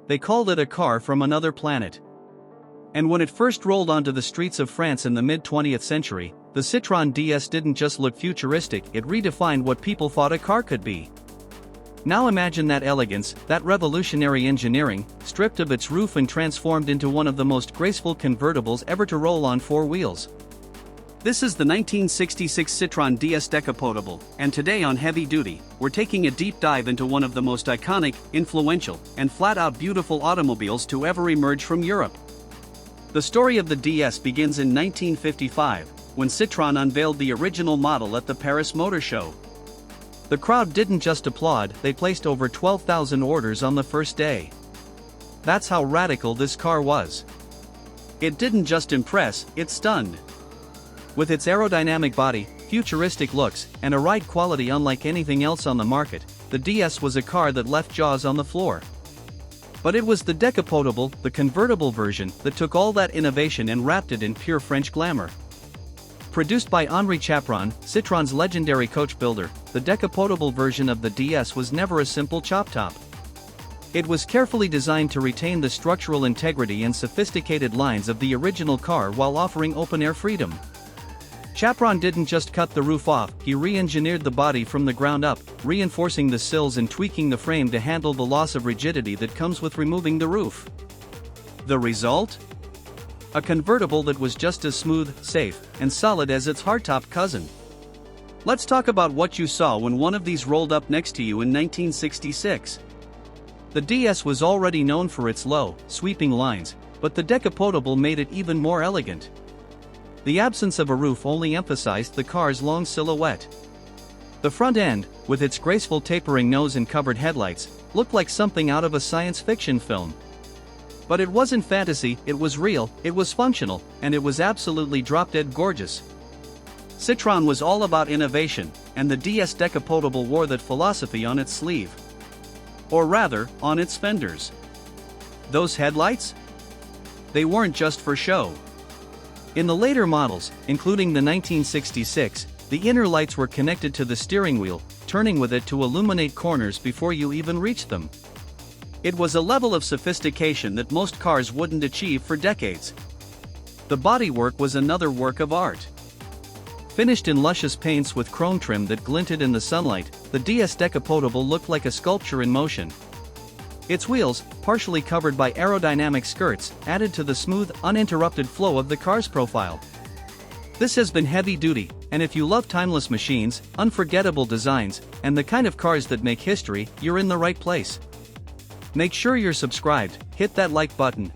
they called it a car from another planet. And when it first rolled onto the streets of France in the mid-20th century, the Citroën DS didn't just look futuristic, it redefined what people thought a car could be. Now imagine that elegance, that revolutionary engineering, stripped of its roof and transformed into one of the most graceful convertibles ever to roll on four wheels. This is the 1966 Citroën DS Décapotable, and today on Heavy Duty, we're taking a deep dive into one of the most iconic, influential, and flat-out beautiful automobiles to ever emerge from Europe. The story of the DS begins in 1955, when Citroën unveiled the original model at the Paris Motor Show. The crowd didn't just applaud, they placed over 12,000 orders on the first day. That's how radical this car was. It didn't just impress, it stunned. With its aerodynamic body, futuristic looks, and a ride quality unlike anything else on the market, the DS was a car that left jaws on the floor. But it was the Décapotable, the convertible version, that took all that innovation and wrapped it in pure French glamour. Produced by Henri Chaperon, Citroën's legendary coach builder, the Décapotable version of the DS was never a simple chop-top. It was carefully designed to retain the structural integrity and sophisticated lines of the original car while offering open-air freedom. Chaperon didn't just cut the roof off, he re-engineered the body from the ground up, reinforcing the sills and tweaking the frame to handle the loss of rigidity that comes with removing the roof. The result? A convertible that was just as smooth, safe, and solid as its hardtop cousin. Let's talk about what you saw when one of these rolled up next to you in 1966. The DS was already known for its low, sweeping lines, but the Décapotable made it even more elegant. The absence of a roof only emphasized the car's long silhouette. The front end, with its graceful tapering nose and covered headlights, looked like something out of a science fiction film. But it wasn't fantasy, it was real, it was functional, and it was absolutely drop-dead gorgeous. Citroën was all about innovation, and the DS Décapotable wore that philosophy on its sleeve. Or rather, on its fenders. Those headlights? They weren't just for show. In the later models, including the 1966, the inner lights were connected to the steering wheel, turning with it to illuminate corners before you even reached them. It was a level of sophistication that most cars wouldn't achieve for decades. The bodywork was another work of art. Finished in luscious paints with chrome trim that glinted in the sunlight, the DS Décapotable looked like a sculpture in motion. Its wheels, partially covered by aerodynamic skirts, added to the smooth, uninterrupted flow of the car's profile. This has been Heavy Duty, and if you love timeless machines, unforgettable designs, and the kind of cars that make history, you're in the right place. Make sure you're subscribed, hit that like button,